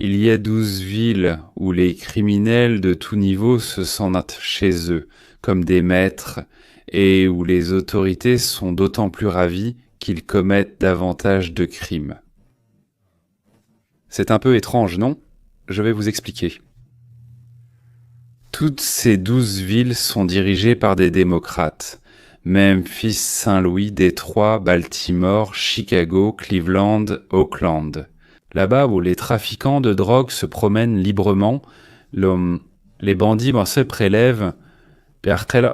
Il y a 12 villes où les criminels de tout niveau se sentent chez eux, comme des maîtres, et où les autorités sont d'autant plus ravies qu'ils commettent davantage de crimes. C'est un peu étrange, non? Je vais vous expliquer. Toutes ces 12 villes sont dirigées par des démocrates. Memphis, Saint-Louis, Détroit, Baltimore, Chicago, Cleveland, Oakland. Là-bas où les trafiquants de drogue se promènent librement, les bandits se prélèvent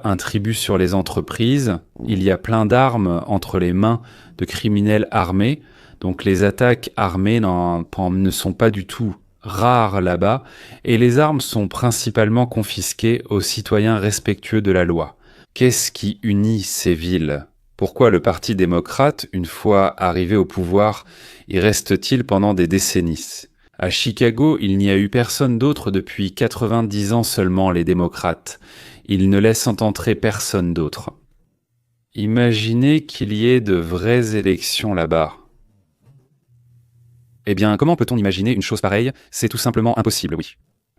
un tribut sur les entreprises. Il y a plein d'armes entre les mains de criminels armés. Donc les attaques armées ne sont pas du tout rares là-bas. Et les armes sont principalement confisquées aux citoyens respectueux de la loi. Qu'est-ce qui unit ces villes ? Pourquoi le Parti démocrate, une fois arrivé au pouvoir, y reste-t-il pendant des décennies ? À Chicago, il n'y a eu personne d'autre depuis 90 ans seulement, les démocrates. Ils ne laissent entrer personne d'autre. Imaginez qu'il y ait de vraies élections là-bas. Eh bien, comment peut-on imaginer une chose pareille ? C'est tout simplement impossible, oui.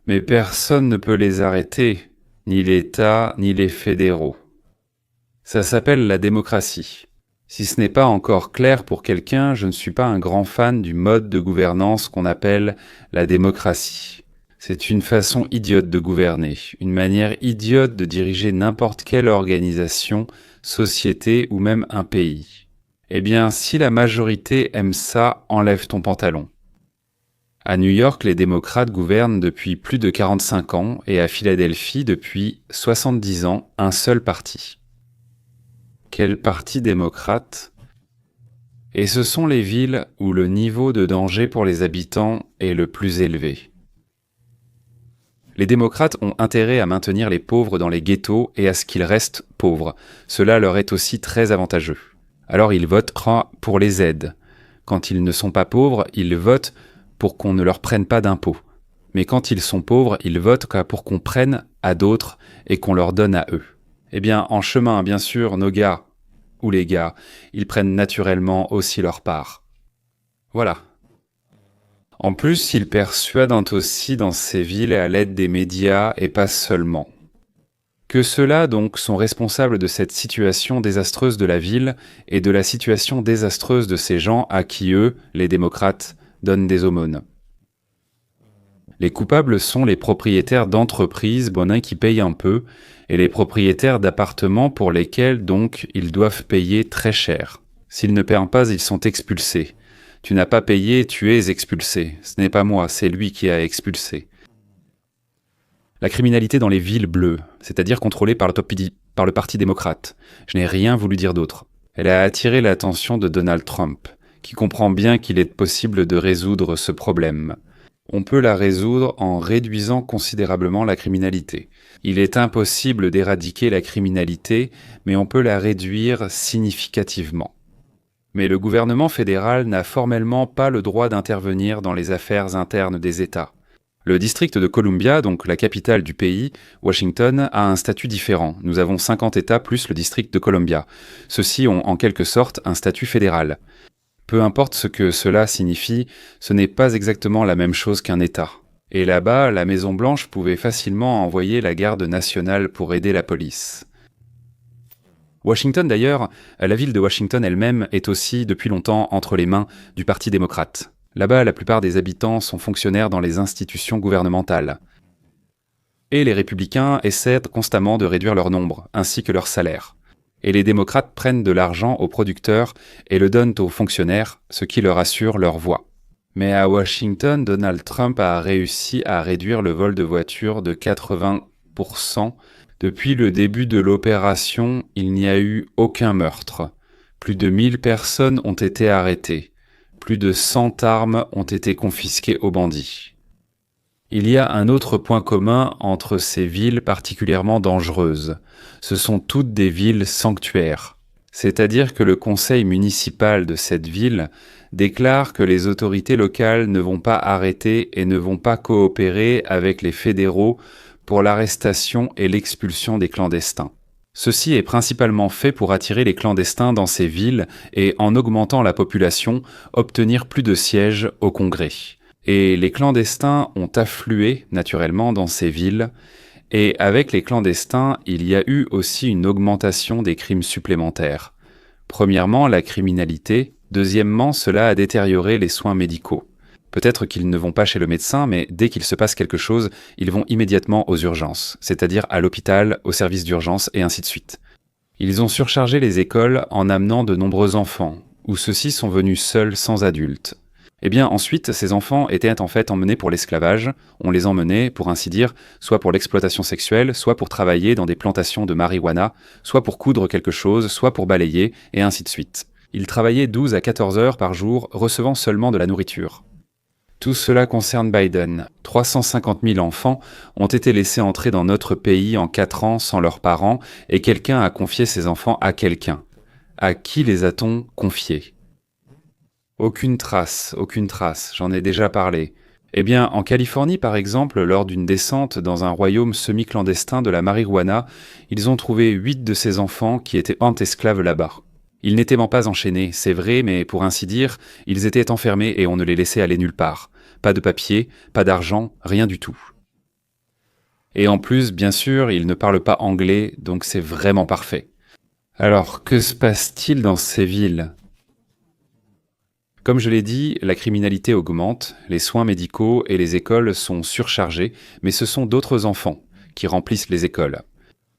Mais personne ne peut les arrêter, ni l'État, ni les fédéraux. Ça s'appelle la démocratie. Si ce n'est pas encore clair pour quelqu'un, je ne suis pas un grand fan du mode de gouvernance qu'on appelle la démocratie. C'est une façon idiote de gouverner, une manière idiote de diriger n'importe quelle organisation, société ou même un pays. Eh bien, si la majorité aime ça, enlève ton pantalon. À New York, les démocrates gouvernent depuis plus de 45 ans et à Philadelphie, depuis 70 ans, un seul parti. Quel parti démocrate ? Et ce sont les villes où le niveau de danger pour les habitants est le plus élevé. Les démocrates ont intérêt à maintenir les pauvres dans les ghettos et à ce qu'ils restent pauvres. Cela leur est aussi très avantageux. Alors ils votent pour les aides. Quand ils ne sont pas pauvres, ils votent pour qu'on ne leur prenne pas d'impôts. Mais quand ils sont pauvres, ils votent pour qu'on prenne à d'autres et qu'on leur donne à eux. Eh bien, en chemin, bien sûr, nos gars, ou les gars, ils prennent naturellement aussi leur part. Voilà. En plus, ils persuadent aussi dans ces villes à l'aide des médias et pas seulement. Que ceux-là, donc, sont responsables de cette situation désastreuse de la ville et de la situation désastreuse de ces gens à qui eux, les démocrates, donnent des aumônes. Les coupables sont les propriétaires d'entreprises bonins qui payent un peu et les propriétaires d'appartements pour lesquels, donc, ils doivent payer très cher. S'ils ne paient pas, ils sont expulsés. Tu n'as pas payé, tu es expulsé. Ce n'est pas moi, c'est lui qui a expulsé. La criminalité dans les villes bleues, c'est-à-dire contrôlée par le Parti démocrate. Je n'ai rien voulu dire d'autre. Elle a attiré l'attention de Donald Trump, qui comprend bien qu'il est possible de résoudre ce problème. On peut la résoudre en réduisant considérablement la criminalité. Il est impossible d'éradiquer la criminalité, mais on peut la réduire significativement. Mais le gouvernement fédéral n'a formellement pas le droit d'intervenir dans les affaires internes des États. Le district de Columbia, donc la capitale du pays, Washington, a un statut différent. Nous avons 50 États plus le district de Columbia. Ceux-ci ont en quelque sorte un statut fédéral. Peu importe ce que cela signifie, ce n'est pas exactement la même chose qu'un État. Et là-bas, la Maison-Blanche pouvait facilement envoyer la garde nationale pour aider la police. Washington d'ailleurs, la ville de Washington elle-même est aussi depuis longtemps entre les mains du Parti démocrate. Là-bas, la plupart des habitants sont fonctionnaires dans les institutions gouvernementales. Et les républicains essaient constamment de réduire leur nombre, ainsi que leur salaire. Et les démocrates prennent de l'argent aux producteurs et le donnent aux fonctionnaires, ce qui leur assure leur voix. Mais à Washington, Donald Trump a réussi à réduire le vol de voitures de 80%. Depuis le début de l'opération, il n'y a eu aucun meurtre. Plus de 1000 personnes ont été arrêtées. Plus de 100 armes ont été confisquées aux bandits. Il y a un autre point commun entre ces villes particulièrement dangereuses. Ce sont toutes des villes sanctuaires. C'est-à-dire que le conseil municipal de cette ville déclare que les autorités locales ne vont pas arrêter et ne vont pas coopérer avec les fédéraux pour l'arrestation et l'expulsion des clandestins. Ceci est principalement fait pour attirer les clandestins dans ces villes et, en augmentant la population, obtenir plus de sièges au Congrès. Et les clandestins ont afflué naturellement dans ces villes. Et avec les clandestins, il y a eu aussi une augmentation des crimes supplémentaires. Premièrement, la criminalité. Deuxièmement, cela a détérioré les soins médicaux. Peut-être qu'ils ne vont pas chez le médecin, mais dès qu'il se passe quelque chose, ils vont immédiatement aux urgences, c'est-à-dire à l'hôpital, au service d'urgence et ainsi de suite. Ils ont surchargé les écoles en amenant de nombreux enfants, où ceux-ci sont venus seuls sans adultes. Eh bien ensuite, ces enfants étaient en fait emmenés pour l'esclavage, on les emmenait, pour ainsi dire, soit pour l'exploitation sexuelle, soit pour travailler dans des plantations de marijuana, soit pour coudre quelque chose, soit pour balayer, et ainsi de suite. Ils travaillaient 12 à 14 heures par jour, recevant seulement de la nourriture. Tout cela concerne Biden. 350 000 enfants ont été laissés entrer dans notre pays en 4 ans sans leurs parents, et quelqu'un a confié ces enfants à quelqu'un. À qui les a-t-on confiés ? Aucune trace, j'en ai déjà parlé. Eh bien, en Californie par exemple, lors d'une descente dans un royaume semi-clandestin de la marijuana, ils ont trouvé 8 de ces enfants qui étaient esclaves là-bas. Ils n'étaient pas enchaînés, c'est vrai, mais pour ainsi dire, ils étaient enfermés et on ne les laissait aller nulle part. Pas de papier, pas d'argent, rien du tout. Et en plus, bien sûr, ils ne parlent pas anglais, donc c'est vraiment parfait. Alors, que se passe-t-il dans ces villes ? Comme je l'ai dit, la criminalité augmente, les soins médicaux et les écoles sont surchargés, mais ce sont d'autres enfants qui remplissent les écoles.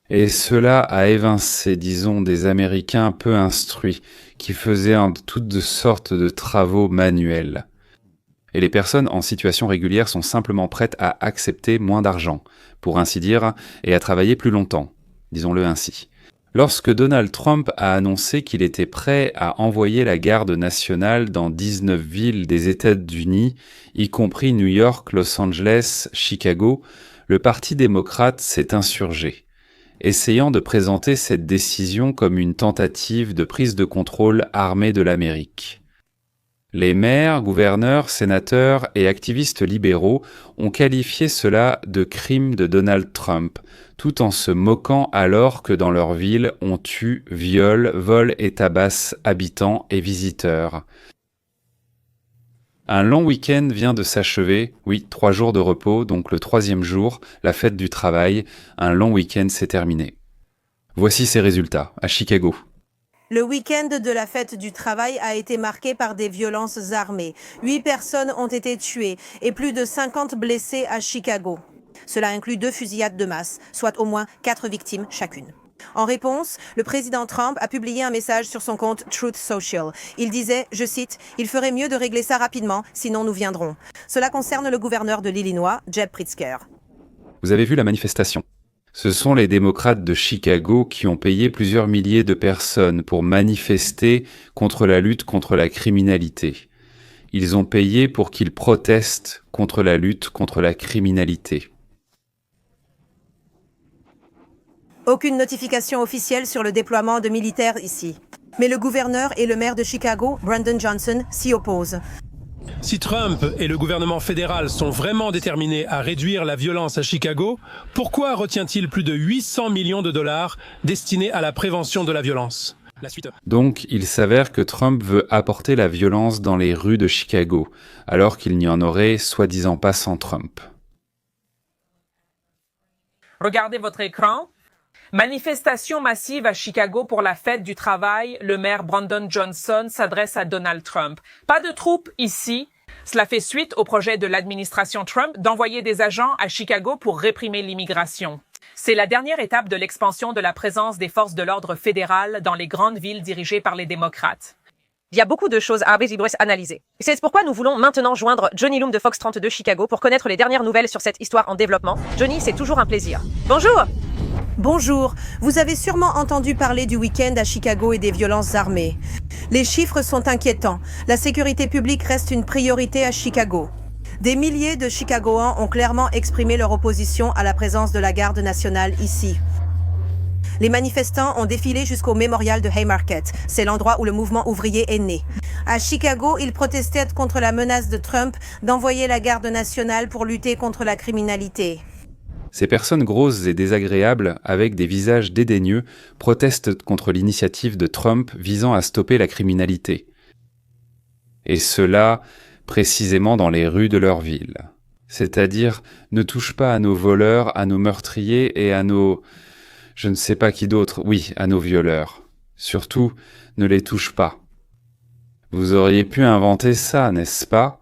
Et cela a évincé, disons, des Américains peu instruits, qui faisaient toutes sortes de travaux manuels. Et les personnes en situation régulière sont simplement prêtes à accepter moins d'argent, pour ainsi dire, et à travailler plus longtemps, disons-le ainsi. Lorsque Donald Trump a annoncé qu'il était prêt à envoyer la garde nationale dans 19 villes des États-Unis, y compris New York, Los Angeles, Chicago, le Parti démocrate s'est insurgé, essayant de présenter cette décision comme une tentative de prise de contrôle armée de l'Amérique. Les maires, gouverneurs, sénateurs et activistes libéraux ont qualifié cela de crime de Donald Trump, tout en se moquant alors que dans leur ville on tue, viole, vole et tabasse habitants et visiteurs. Un long week-end vient de s'achever, oui, 3 jours de repos, donc le 3e jour, la fête du travail, un long week-end s'est terminé. Voici ses résultats, à Chicago. Le week-end de la fête du travail a été marqué par des violences armées. 8 personnes ont été tuées et plus de 50 blessés à Chicago. Cela inclut 2 fusillades de masse, soit au moins 4 victimes chacune. En réponse, le président Trump a publié un message sur son compte Truth Social. Il disait, je cite, « Il ferait mieux de régler ça rapidement, sinon nous viendrons ». Cela concerne le gouverneur de l'Illinois, Jeb Pritzker. Vous avez vu la manifestation ? Ce sont les démocrates de Chicago qui ont payé plusieurs milliers de personnes pour manifester contre la lutte contre la criminalité. Ils ont payé pour qu'ils protestent contre la lutte contre la criminalité. Aucune notification officielle sur le déploiement de militaires ici. Mais le gouverneur et le maire de Chicago, Brandon Johnson, s'y opposent. Si Trump et le gouvernement fédéral sont vraiment déterminés à réduire la violence à Chicago, pourquoi retient-il plus de 800 millions de dollars destinés à la prévention de la violence ? La suite. Donc, il s'avère que Trump veut apporter la violence dans les rues de Chicago, alors qu'il n'y en aurait soi-disant pas sans Trump. Regardez votre écran. Manifestation massive à Chicago pour la fête du travail. Le maire Brandon Johnson s'adresse à Donald Trump. Pas de troupes ici. Cela fait suite au projet de l'administration Trump d'envoyer des agents à Chicago pour réprimer l'immigration. C'est la dernière étape de l'expansion de la présence des forces de l'ordre fédérales dans les grandes villes dirigées par les démocrates. Il y a beaucoup de choses à analyser. C'est pourquoi nous voulons maintenant joindre Johnny Loom de Fox 32 Chicago pour connaître les dernières nouvelles sur cette histoire en développement. Johnny, c'est toujours un plaisir. Bonjour! Bonjour, vous avez sûrement entendu parler du week-end à Chicago et des violences armées. Les chiffres sont inquiétants. La sécurité publique reste une priorité à Chicago. Des milliers de Chicagoans ont clairement exprimé leur opposition à la présence de la garde nationale ici. Les manifestants ont défilé jusqu'au mémorial de Haymarket. C'est l'endroit où le mouvement ouvrier est né. À Chicago, ils protestaient contre la menace de Trump d'envoyer la garde nationale pour lutter contre la criminalité. Ces personnes grosses et désagréables, avec des visages dédaigneux, protestent contre l'initiative de Trump visant à stopper la criminalité. Et cela précisément dans les rues de leur ville. C'est-à-dire, ne touche pas à nos voleurs, à nos meurtriers et à nos... je ne sais pas qui d'autre, oui, à nos violeurs. Surtout, ne les touche pas. Vous auriez pu inventer ça, n'est-ce pas ?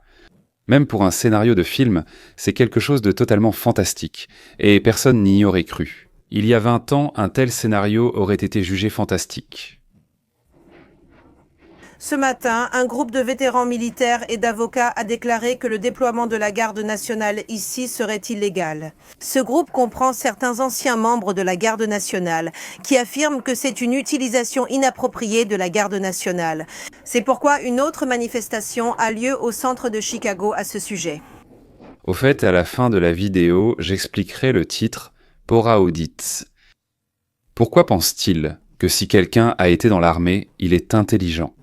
Même pour un scénario de film, c'est quelque chose de totalement fantastique, et personne n'y aurait cru. Il y a 20 ans, un tel scénario aurait été jugé fantastique. Ce matin, un groupe de vétérans militaires et d'avocats a déclaré que le déploiement de la garde nationale ici serait illégal. Ce groupe comprend certains anciens membres de la garde nationale qui affirment que c'est une utilisation inappropriée de la garde nationale. C'est pourquoi une autre manifestation a lieu au centre de Chicago à ce sujet. Au fait, à la fin de la vidéo, j'expliquerai le titre « Pora Audit ». Pourquoi pense-t-il que si quelqu'un a été dans l'armée, il est intelligent ?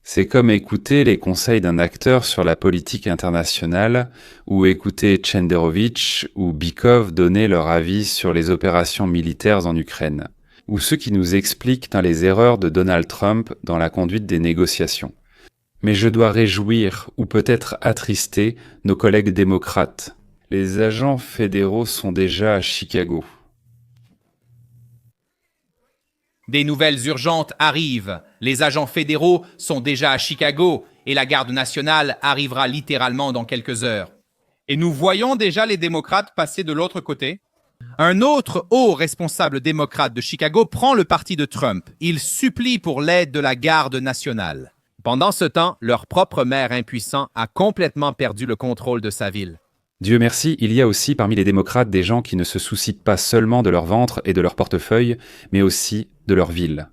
C'est comme écouter les conseils d'un acteur sur la politique internationale ou écouter Chenderovitch ou Bykov donner leur avis sur les opérations militaires en Ukraine, ou ceux qui nous expliquent les erreurs de Donald Trump dans la conduite des négociations. Mais je dois réjouir ou peut-être attrister nos collègues démocrates. Les agents fédéraux sont déjà à Chicago. Des nouvelles urgentes arrivent. Les agents fédéraux sont déjà à Chicago et la garde nationale arrivera littéralement dans quelques heures. Et nous voyons déjà les démocrates passer de l'autre côté. Un autre haut responsable démocrate de Chicago prend le parti de Trump. Il supplie pour l'aide de la garde nationale. Pendant ce temps, leur propre maire impuissant a complètement perdu le contrôle de sa ville. Dieu merci, il y a aussi parmi les démocrates des gens qui ne se soucient pas seulement de leur ventre et de leur portefeuille, mais aussi de leur ville.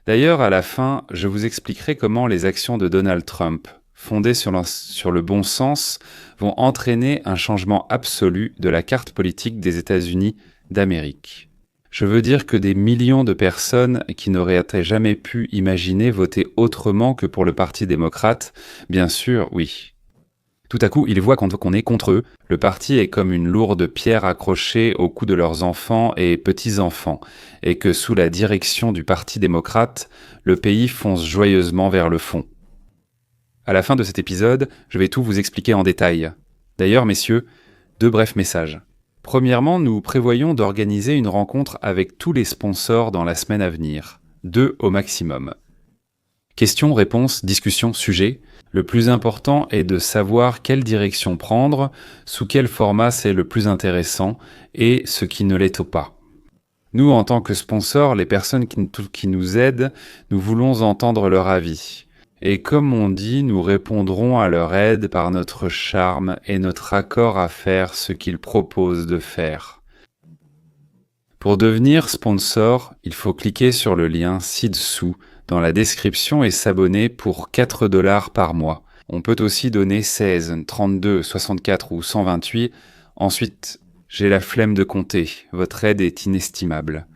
D'ailleurs, à la fin, je vous expliquerai comment les actions de Donald Trump, fondées sur le bon sens, vont entraîner un changement absolu de la carte politique des États-Unis d'Amérique. Je veux dire que des millions de personnes qui n'auraient jamais pu imaginer voter autrement que pour le Parti démocrate, bien sûr, oui. Tout à coup, ils voient qu'on est contre eux. Le parti est comme une lourde pierre accrochée au cou de leurs enfants et petits-enfants, et que sous la direction du Parti démocrate, le pays fonce joyeusement vers le fond. À la fin de cet épisode, je vais tout vous expliquer en détail. D'ailleurs, messieurs, 2 brefs messages. Premièrement, nous prévoyons d'organiser une rencontre avec tous les sponsors dans la semaine à venir. 2 au maximum. Questions, réponses, discussions, sujets. Le plus important est de savoir quelle direction prendre, sous quel format c'est le plus intéressant et ce qui ne l'est pas. Nous, en tant que sponsors, les personnes qui nous aident, nous voulons entendre leur avis. Et comme on dit, nous répondrons à leur aide par notre charme et notre accord à faire ce qu'ils proposent de faire. Pour devenir sponsor, il faut cliquer sur le lien ci-dessous dans la description et s'abonner pour 4 $ par mois. On peut aussi donner 16, 32, 64 ou 128. Ensuite, j'ai la flemme de compter. Votre aide est inestimable.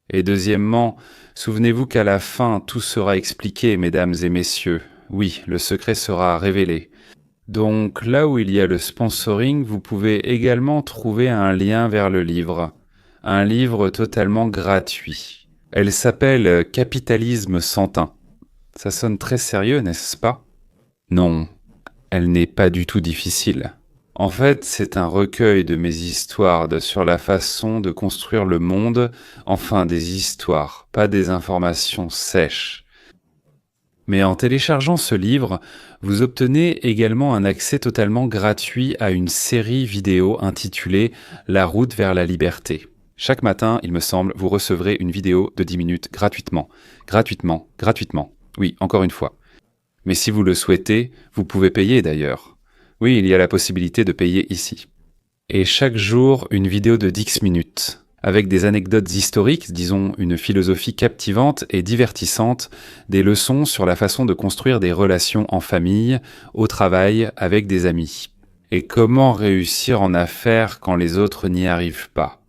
Et deuxièmement, souvenez-vous qu'à la fin, tout sera expliqué, mesdames et messieurs. Oui, le secret sera révélé. Donc, là où il y a le sponsoring, vous pouvez également trouver un lien vers le livre. Un livre totalement gratuit. Elle s'appelle « Capitalisme sans teint ». Ça sonne très sérieux, n'est-ce pas ? Non, elle n'est pas du tout difficile. En fait, c'est un recueil de mes histoires sur la façon de construire le monde, enfin des histoires, pas des informations sèches. Mais en téléchargeant ce livre, vous obtenez également un accès totalement gratuit à une série vidéo intitulée « La route vers la liberté ». Chaque matin, il me semble, vous recevrez une vidéo de 10 minutes gratuitement. Gratuitement, gratuitement. Oui, encore une fois. Mais si vous le souhaitez, vous pouvez payer d'ailleurs. Oui, il y a la possibilité de payer ici. Et chaque jour, une vidéo de 10 minutes, avec des anecdotes historiques, disons une philosophie captivante et divertissante, des leçons sur la façon de construire des relations en famille, au travail, avec des amis. Et comment réussir en affaires quand les autres n'y arrivent pas.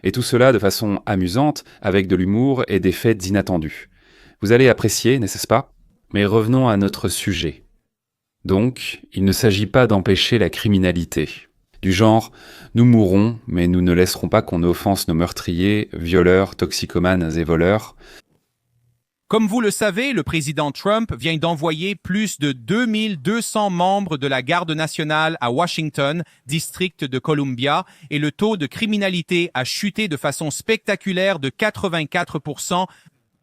Et tout cela de façon amusante, avec de l'humour et des faits inattendus. Vous allez apprécier, n'est-ce pas ? Mais revenons à notre sujet. Donc, il ne s'agit pas d'empêcher la criminalité. Du genre, nous mourrons, mais nous ne laisserons pas qu'on offense nos meurtriers, violeurs, toxicomanes et voleurs. Comme vous le savez, le président Trump vient d'envoyer plus de 2200 membres de la Garde nationale à Washington, district de Columbia, et le taux de criminalité a chuté de façon spectaculaire de 84%.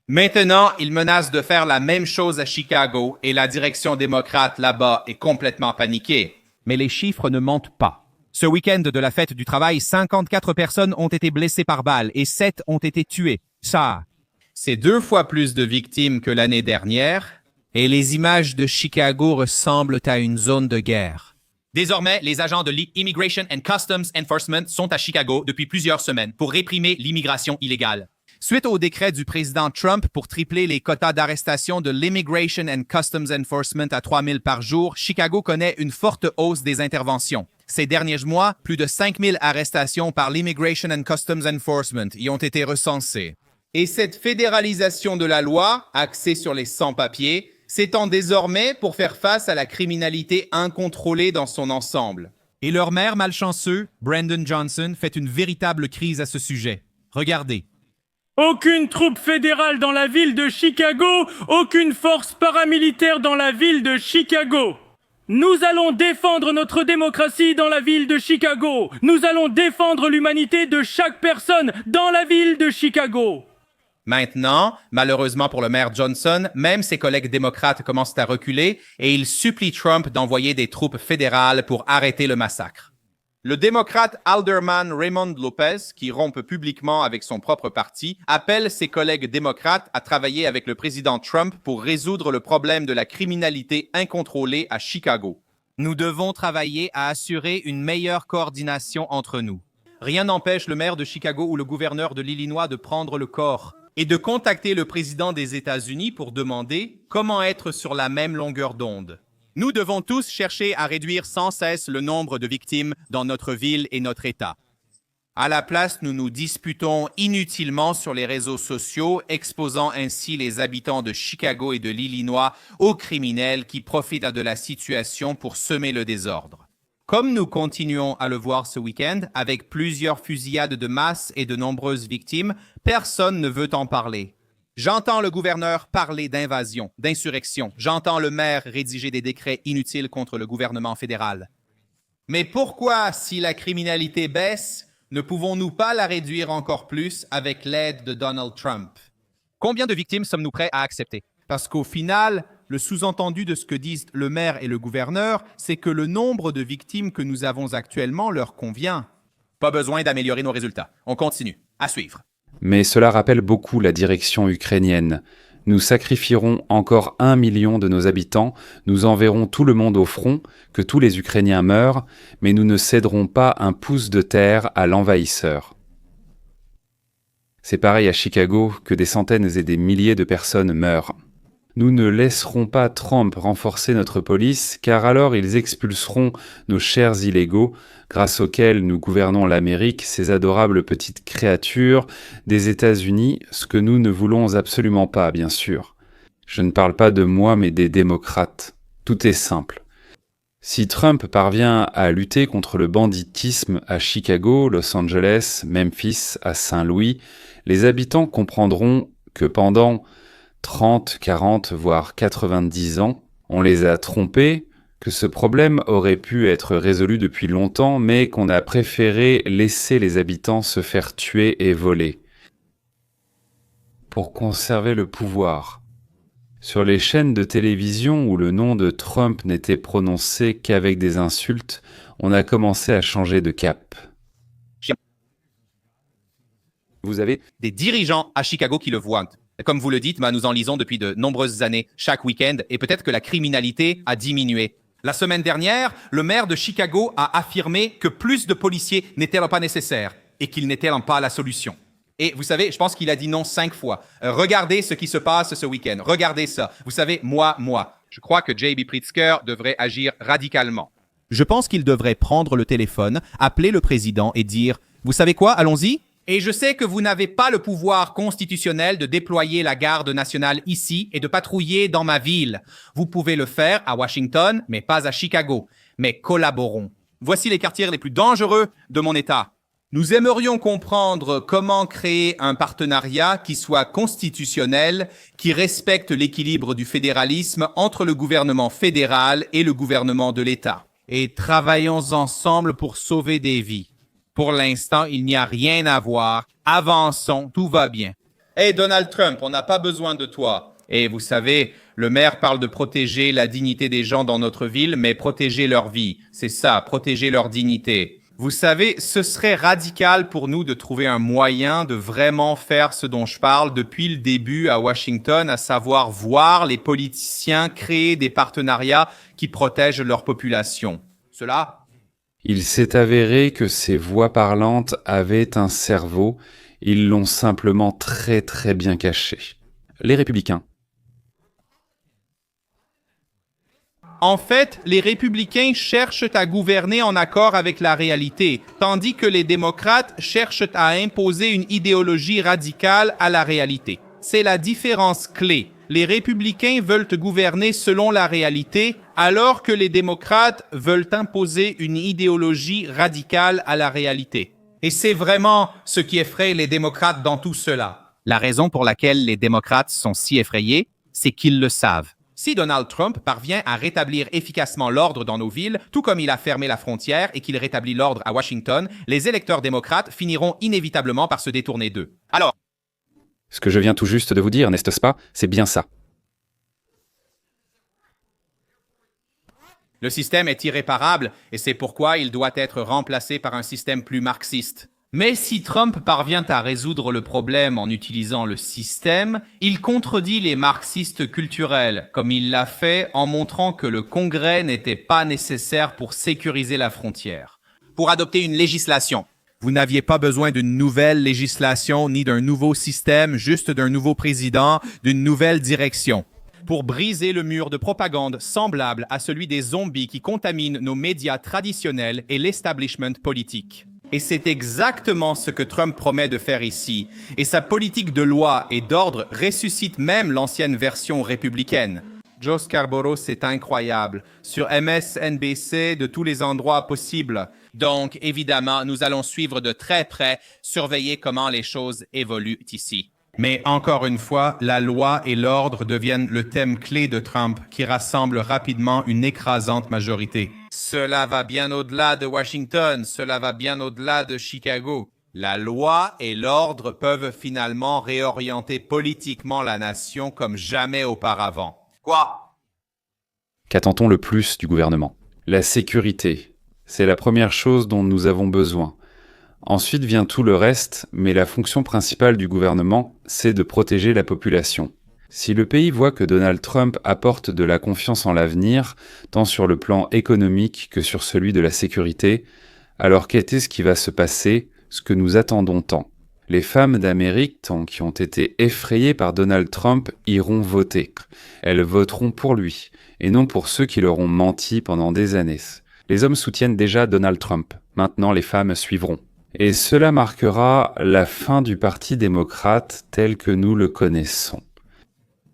Maintenant, il menace de faire la même chose à Chicago et la direction démocrate là-bas est complètement paniquée. Mais les chiffres ne mentent pas. Ce week-end de la fête du travail, 54 personnes ont été blessées par balle et 7 ont été tuées. Ça, c'est 2 fois plus de victimes que l'année dernière et les images de Chicago ressemblent à une zone de guerre. Désormais, les agents de l'Immigration and Customs Enforcement sont à Chicago depuis plusieurs semaines pour réprimer l'immigration illégale. Suite au décret du président Trump pour tripler les quotas d'arrestation de l'Immigration and Customs Enforcement à 3000 par jour, Chicago connaît une forte hausse des interventions. Ces derniers mois, plus de 5000 arrestations par l'Immigration and Customs Enforcement y ont été recensées. Et cette fédéralisation de la loi, axée sur les sans-papiers, s'étend désormais pour faire face à la criminalité incontrôlée dans son ensemble. Et leur maire malchanceux, Brandon Johnson, fait une véritable crise à ce sujet. Regardez. Aucune troupe fédérale dans la ville de Chicago, aucune force paramilitaire dans la ville de Chicago. Nous allons défendre notre démocratie dans la ville de Chicago. Nous allons défendre l'humanité de chaque personne dans la ville de Chicago. Maintenant, malheureusement pour le maire Johnson, même ses collègues démocrates commencent à reculer et il supplie Trump d'envoyer des troupes fédérales pour arrêter le massacre. Le démocrate Alderman Raymond Lopez, qui rompt publiquement avec son propre parti, appelle ses collègues démocrates à travailler avec le président Trump pour résoudre le problème de la criminalité incontrôlée à Chicago. Nous devons travailler à assurer une meilleure coordination entre nous. Rien n'empêche le maire de Chicago ou le gouverneur de l'Illinois de prendre le corps et de contacter le président des États-Unis pour demander comment être sur la même longueur d'onde. Nous devons tous chercher à réduire sans cesse le nombre de victimes dans notre ville et notre État. À la place, nous nous disputons inutilement sur les réseaux sociaux, exposant ainsi les habitants de Chicago et de l'Illinois aux criminels qui profitent de la situation pour semer le désordre. Comme nous continuons à le voir ce week-end, avec plusieurs fusillades de masse et de nombreuses victimes, personne ne veut en parler. J'entends le gouverneur parler d'invasion, d'insurrection. J'entends le maire rédiger des décrets inutiles contre le gouvernement fédéral. Mais pourquoi, si la criminalité baisse, ne pouvons-nous pas la réduire encore plus avec l'aide de Donald Trump? Combien de victimes sommes-nous prêts à accepter? Parce qu'au final, le sous-entendu de ce que disent le maire et le gouverneur, c'est que le nombre de victimes que nous avons actuellement leur convient. Pas besoin d'améliorer nos résultats. On continue. À suivre. Mais cela rappelle beaucoup la direction ukrainienne. Nous sacrifierons encore 1 million de nos habitants, nous enverrons tout le monde au front, que tous les Ukrainiens meurent, mais nous ne céderons pas un pouce de terre à l'envahisseur. C'est pareil à Chicago, que des centaines et des milliers de personnes meurent. Nous ne laisserons pas Trump renforcer notre police, car alors ils expulseront nos chers illégaux, grâce auxquels nous gouvernons l'Amérique, ces adorables petites créatures des États-Unis, ce que nous ne voulons absolument pas, bien sûr. Je ne parle pas de moi, mais des démocrates. Tout est simple. Si Trump parvient à lutter contre le banditisme à Chicago, Los Angeles, Memphis, à Saint-Louis, les habitants comprendront que pendant 30, 40, voire 90 ans, on les a trompés, que ce problème aurait pu être résolu depuis longtemps, mais qu'on a préféré laisser les habitants se faire tuer et voler. Pour conserver le pouvoir. Sur les chaînes de télévision où le nom de Trump n'était prononcé qu'avec des insultes, on a commencé à changer de cap. Vous avez des dirigeants à Chicago qui le voient. Comme vous le dites, nous en lisons depuis de nombreuses années, chaque week-end, et peut-être que la criminalité a diminué. La semaine dernière, le maire de Chicago a affirmé que plus de policiers n'étaient pas nécessaires et qu'ils n'étaient pas la solution. Et vous savez, je pense qu'il a dit non 5 fois. Regardez ce qui se passe ce week-end. Regardez ça. Vous savez, moi. Je crois que J.B. Pritzker devrait agir radicalement. Je pense qu'il devrait prendre le téléphone, appeler le président et dire « Vous savez quoi, allons-y ». Et je sais que vous n'avez pas le pouvoir constitutionnel de déployer la garde nationale ici et de patrouiller dans ma ville. Vous pouvez le faire à Washington, mais pas à Chicago. Mais collaborons. Voici les quartiers les plus dangereux de mon État. Nous aimerions comprendre comment créer un partenariat qui soit constitutionnel, qui respecte l'équilibre du fédéralisme entre le gouvernement fédéral et le gouvernement de l'État. Et travaillons ensemble pour sauver des vies. Pour l'instant, il n'y a rien à voir. Avançons, tout va bien. Hey Donald Trump, on n'a pas besoin de toi. Et vous savez, le maire parle de protéger la dignité des gens dans notre ville, mais protéger leur vie. C'est ça, protéger leur dignité. Vous savez, ce serait radical pour nous de trouver un moyen de vraiment faire ce dont je parle depuis le début à Washington, à savoir voir les politiciens créer des partenariats qui protègent leur population. Cela, Il s'est avéré que ces voix parlantes avaient un cerveau, ils l'ont simplement très très bien caché. Les républicains. en fait, les républicains cherchent à gouverner en accord avec la réalité, tandis que les démocrates cherchent à imposer une idéologie radicale à la réalité. C'est la différence clé. Les républicains veulent gouverner selon la réalité, alors que les démocrates veulent imposer une idéologie radicale à la réalité. Et c'est vraiment ce qui effraie les démocrates dans tout cela. La raison pour laquelle les démocrates sont si effrayés, c'est qu'ils le savent. Si Donald Trump parvient à rétablir efficacement l'ordre dans nos villes, tout comme il a fermé la frontière et qu'il rétablit l'ordre à Washington, les électeurs démocrates finiront inévitablement par se détourner d'eux. Alors, Ce que je viens tout juste de vous dire, n'est-ce pas? C'est bien ça. le système est irréparable et c'est pourquoi il doit être remplacé par un système plus marxiste. Mais si Trump parvient à résoudre le problème en utilisant le système, il contredit les marxistes culturels, comme il l'a fait en montrant que le Congrès n'était pas nécessaire pour sécuriser la frontière. Pour adopter une législation, vous n'aviez pas besoin d'une nouvelle législation ni d'un nouveau système, juste d'un nouveau président, d'une nouvelle direction. Pour briser le mur de propagande semblable à celui des zombies qui contaminent nos médias traditionnels et l'establishment politique. Et c'est exactement ce que Trump promet de faire ici. Et sa politique de loi et d'ordre ressuscite même l'ancienne version républicaine. Joe Scarborough, c'est incroyable. Sur MSNBC, de tous les endroits possibles. Donc, évidemment, nous allons suivre de très près, surveiller comment les choses évoluent ici. Mais encore une fois, la loi et l'ordre deviennent le thème clé de Trump qui rassemble rapidement une écrasante majorité. Cela va bien au-delà de Washington, cela va bien au-delà de Chicago. La loi et l'ordre peuvent finalement réorienter politiquement la nation comme jamais auparavant. Quoi? Qu'attend-on le plus du gouvernement? La sécurité. C'est la première chose dont nous avons besoin. Ensuite vient tout le reste, mais la fonction principale du gouvernement, c'est de protéger la population. Si le pays voit que Donald Trump apporte de la confiance en l'avenir, tant sur le plan économique que sur celui de la sécurité, alors qu'est-ce qui va se passer, ce que nous attendons tant? Les femmes d'Amérique, qui ont été effrayées par Donald Trump, iront voter. Elles voteront pour lui, et non pour ceux qui leur ont menti pendant des années. Les hommes soutiennent déjà Donald Trump, maintenant les femmes suivront. Et cela marquera la fin du Parti démocrate tel que nous le connaissons.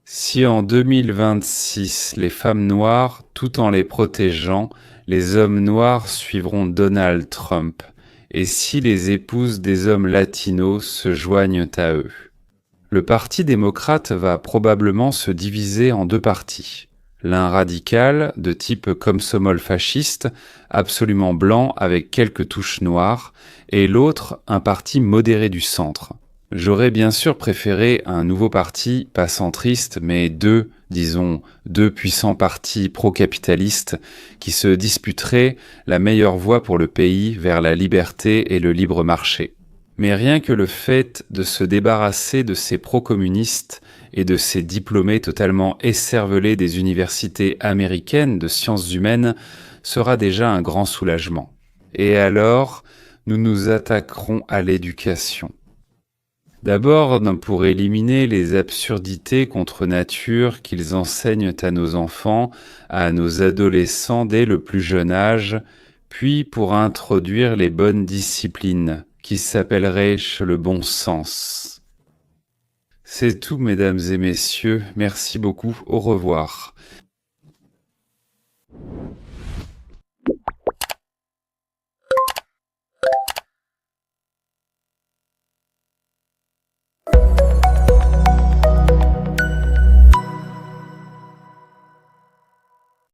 Si en 2026, les femmes noires, tout en les protégeant, les hommes noirs suivront Donald Trump, et si les épouses des hommes latinos se joignent à eux. Le Parti démocrate va probablement se diviser en deux partis. L'un radical, de type komsomol fasciste, absolument blanc avec quelques touches noires, et l'autre, un parti modéré du centre. J'aurais bien sûr préféré un nouveau parti, pas centriste, mais deux puissants partis pro-capitalistes qui se disputeraient la meilleure voie pour le pays vers la liberté et le libre marché. Mais rien que le fait de se débarrasser de ces pro-communistes et de ces diplômés totalement écervelés des universités américaines de sciences humaines sera déjà un grand soulagement. Et alors, nous nous attaquerons à l'éducation. D'abord, pour éliminer les absurdités contre nature qu'ils enseignent à nos enfants, à nos adolescents dès le plus jeune âge, puis pour introduire les bonnes disciplines, qui s'appelleraient le bon sens. C'est tout, mesdames et messieurs. Merci beaucoup. Au revoir.